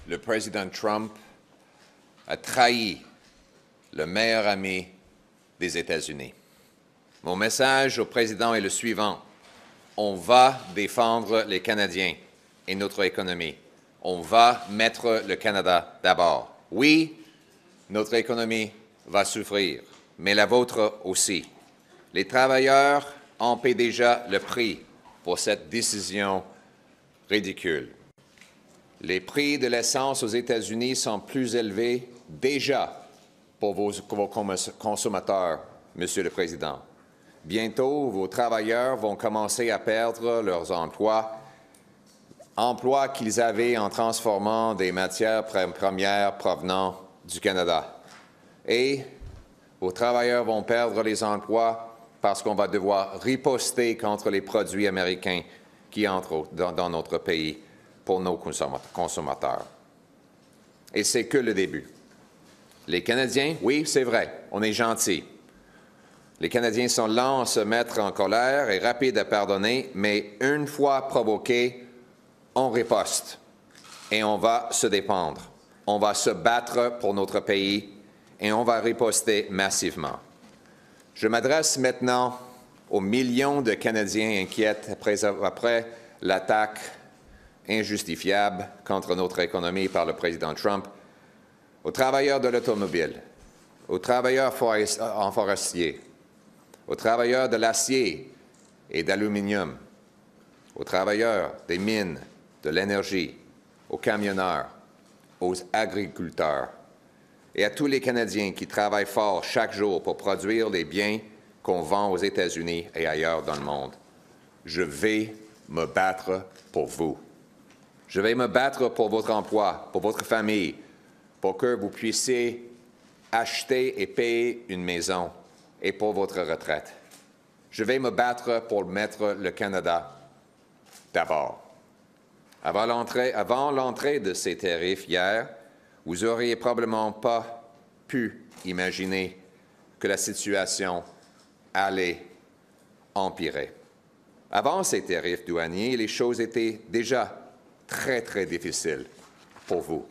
le président Trump a trahi le meilleur ami des États-Unis. Mon message au président est le suivant. On va défendre les Canadiens et notre économie. On va mettre le Canada d'abord. Oui, notre économie va souffrir, mais la vôtre aussi. Les travailleurs en paient déjà le prix pour cette décision ridicule. Les prix de l'essence aux États-Unis sont plus élevés déjà pour vos consommateurs, Monsieur le Président. Bientôt, vos travailleurs vont commencer à perdre leurs emplois qu'ils avaient en transformant des matières premières provenant du Canada. Et vos travailleurs vont perdre les emplois parce qu'on va devoir riposter contre les produits américains qui entrent dans notre pays pour nos consommateurs. Et c'est que le début. Les Canadiens, oui, c'est vrai, on est gentils. Les Canadiens sont lents à se mettre en colère et rapides à pardonner, mais une fois provoqués, on riposte et on va se défendre. On va se battre pour notre pays et on va riposter massivement. Je m'adresse maintenant aux millions de Canadiens inquiets après l'attaque injustifiable contre notre économie par le président Trump, aux travailleurs de l'automobile, aux travailleurs forestiers, aux travailleurs de l'acier et d'aluminium, aux travailleurs des mines, de l'énergie, aux camionneurs, aux agriculteurs et à tous les Canadiens qui travaillent fort chaque jour pour produire les biens qu'on vend aux États-Unis et ailleurs dans le monde. Je vais me battre pour vous. Je vais me battre pour votre emploi, pour votre famille, pour que vous puissiez acheter et payer une maison et pour votre retraite. Je vais me battre pour mettre le Canada d'abord. Avant l'entrée de ces tarifs hier, vous n'auriez probablement pas pu imaginer que la situation allait empirer. Avant ces tarifs douaniers, les choses étaient déjà très, très difficiles pour vous.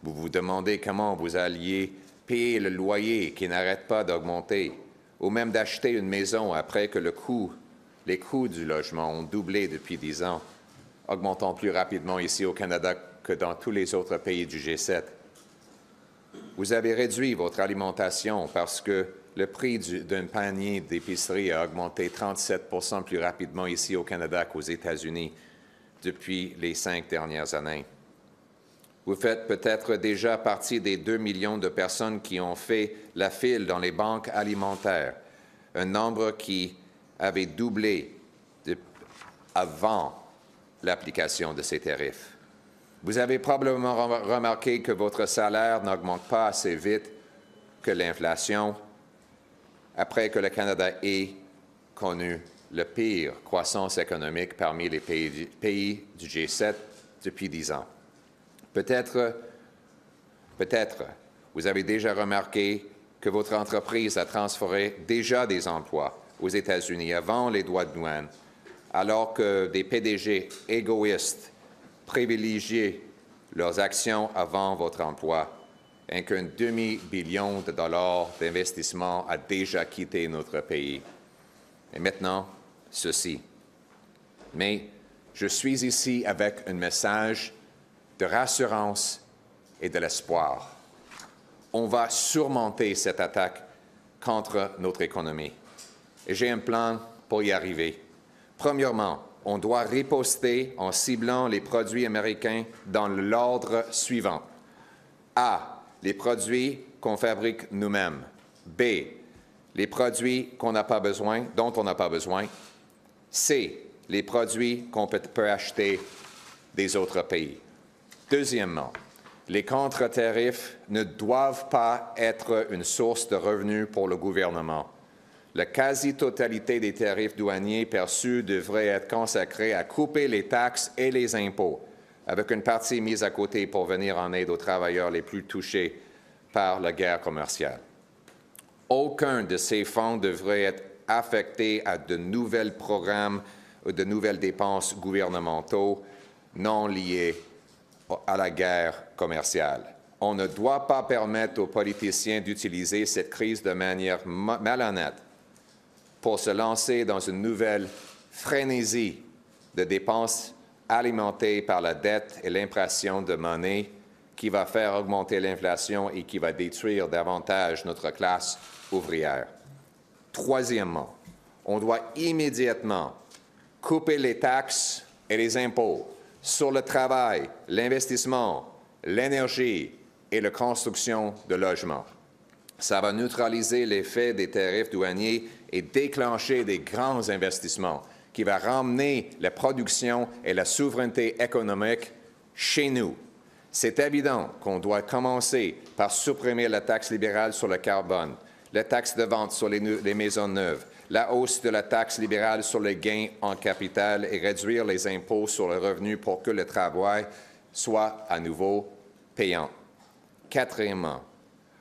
Vous vous demandez comment vous alliez payer le loyer qui n'arrête pas d'augmenter, ou même d'acheter une maison après que les coûts du logement ont doublé depuis 10 ans, augmentant plus rapidement ici au Canada que dans tous les autres pays du G7. Vous avez réduit votre alimentation parce que le prix d'un panier d'épicerie a augmenté 37 % plus rapidement ici au Canada qu'aux États-Unis depuis les 5 dernières années. Vous faites peut-être déjà partie des 2 millions de personnes qui ont fait la file dans les banques alimentaires, un nombre qui avait doublé avant l'application de ces tarifs. Vous avez probablement remarqué que votre salaire n'augmente pas assez vite que l'inflation, après que le Canada ait connu la pire croissance économique parmi les pays du G7 depuis 10 ans. Peut-être, vous avez déjà remarqué que votre entreprise a transféré déjà des emplois aux États-Unis avant les droits de douane, alors que des PDG égoïstes privilégiaient leurs actions avant votre emploi et qu'un demi-billion de dollars d'investissement a déjà quitté notre pays. Et maintenant, ceci. Mais je suis ici avec un message de rassurance et de l'espoir. On va surmonter cette attaque contre notre économie. Et j'ai un plan pour y arriver. Premièrement, on doit riposter en ciblant les produits américains dans l'ordre suivant. A. Les produits qu'on fabrique nous-mêmes. B. Les produits dont on n'a pas besoin. C. Les produits qu'on peut acheter des autres pays. Deuxièmement, les contre-tarifs ne doivent pas être une source de revenus pour le gouvernement. La quasi-totalité des tarifs douaniers perçus devrait être consacrée à couper les taxes et les impôts, avec une partie mise à côté pour venir en aide aux travailleurs les plus touchés par la guerre commerciale. Aucun de ces fonds devrait être affecté à de nouveaux programmes ou de nouvelles dépenses gouvernementaux non liées à la guerre commerciale. On ne doit pas permettre aux politiciens d'utiliser cette crise de manière malhonnête pour se lancer dans une nouvelle frénésie de dépenses alimentées par la dette et l'impression de monnaie qui va faire augmenter l'inflation et qui va détruire davantage notre classe ouvrière. Troisièmement, on doit immédiatement couper les taxes et les impôts sur le travail, l'investissement, l'énergie et la construction de logements. Ça va neutraliser l'effet des tarifs douaniers et déclencher des grands investissements qui vont ramener la production et la souveraineté économique chez nous. C'est évident qu'on doit commencer par supprimer la taxe libérale sur le carbone, la taxe de vente sur les maisons neuves, la hausse de la taxe libérale sur les gains en capital et réduire les impôts sur le revenu pour que le travail soit à nouveau payant. Quatrièmement,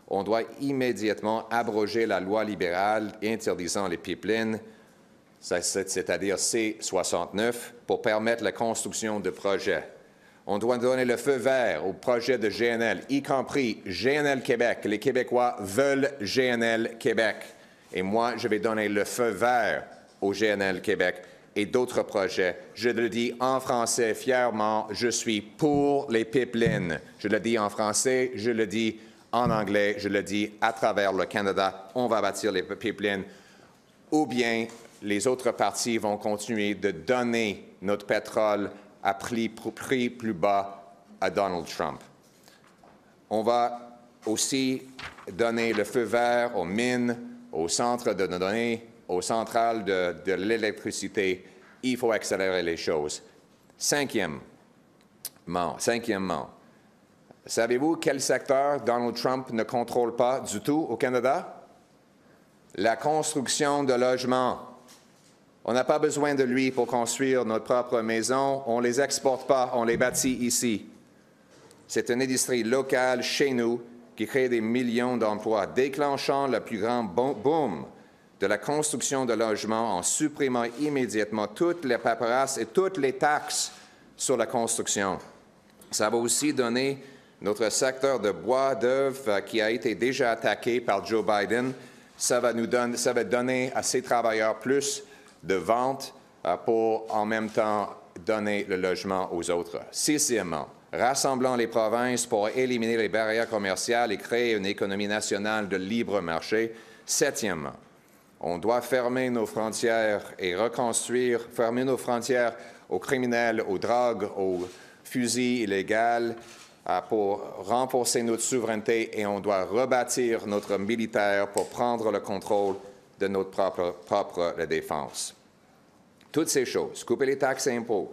on doit immédiatement abroger la loi libérale interdisant les pipelines, c'est-à-dire C-69, pour permettre la construction de projets. On doit donner le feu vert aux projets de GNL, y compris GNL Québec. Les Québécois veulent GNL Québec. Et moi, je vais donner le feu vert au GNL Québec et d'autres projets. Je le dis en français fièrement, je suis pour les pipelines. Je le dis en français, je le dis en anglais, je le dis à travers le Canada. On va bâtir les pipelines. Ou bien les autres partis vont continuer de donner notre pétrole à prix plus bas à Donald Trump. On va aussi donner le feu vert aux mines, aux centres de données, aux centrales de l'électricité. Il faut accélérer les choses. Cinquièmement, savez-vous quel secteur Donald Trump ne contrôle pas du tout au Canada? La construction de logements. On n'a pas besoin de lui pour construire notre propre maison. On ne les exporte pas, on les bâtit ici. C'est une industrie locale chez nous qui crée des millions d'emplois, déclenchant le plus grand boom de la construction de logements en supprimant immédiatement toutes les paperasses et toutes les taxes sur la construction. Ça va aussi donner notre secteur de bois d'œuvre qui a été déjà attaqué par Joe Biden. Ça va donner à ces travailleurs plus de ventes pour en même temps donner le logement aux autres. Sixièmement, rassemblant les provinces pour éliminer les barrières commerciales et créer une économie nationale de libre marché. Septièmement, on doit fermer nos frontières et fermer nos frontières aux criminels, aux drogues, aux fusils illégaux pour renforcer notre souveraineté et on doit rebâtir notre militaire pour prendre le contrôle de notre propre défense. Toutes ces choses, couper les taxes et impôts,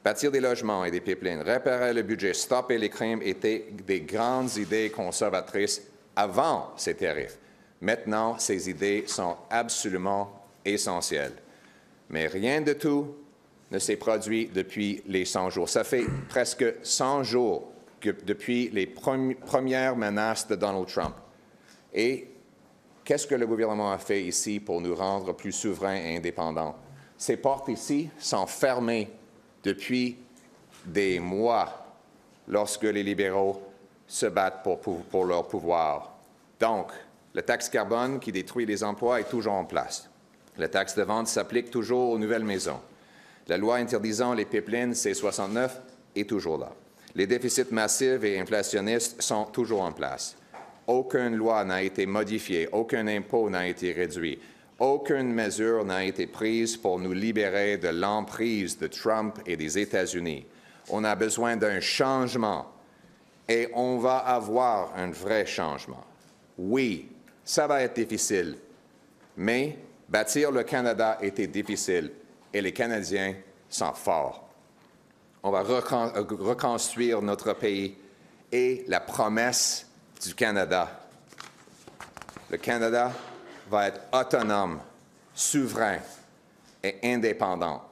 bâtir des logements et des pipelines, réparer le budget, stopper les crimes étaient des grandes idées conservatrices avant ces tarifs. Maintenant, ces idées sont absolument essentielles. Mais rien de tout ne s'est produit depuis les 100 jours. Ça fait presque 100 jours depuis les premières menaces de Donald Trump. Et qu'est-ce que le gouvernement a fait ici pour nous rendre plus souverains et indépendants? Ces portes ici sont fermées depuis des mois lorsque les libéraux se battent pour leur pouvoir. Donc, la taxe carbone qui détruit les emplois est toujours en place. La taxe de vente s'applique toujours aux nouvelles maisons. La loi interdisant les pipelines C-69 est toujours là. Les déficits massifs et inflationnistes sont toujours en place. Aucune loi n'a été modifiée, aucun impôt n'a été réduit, aucune mesure n'a été prise pour nous libérer de l'emprise de Trump et des États-Unis. On a besoin d'un changement et on va avoir un vrai changement. Oui, ça va être difficile, mais bâtir le Canada était difficile et les Canadiens sont forts. On va reconstruire notre pays et la promesse du Canada. Le Canada va être autonome, souverain et indépendant.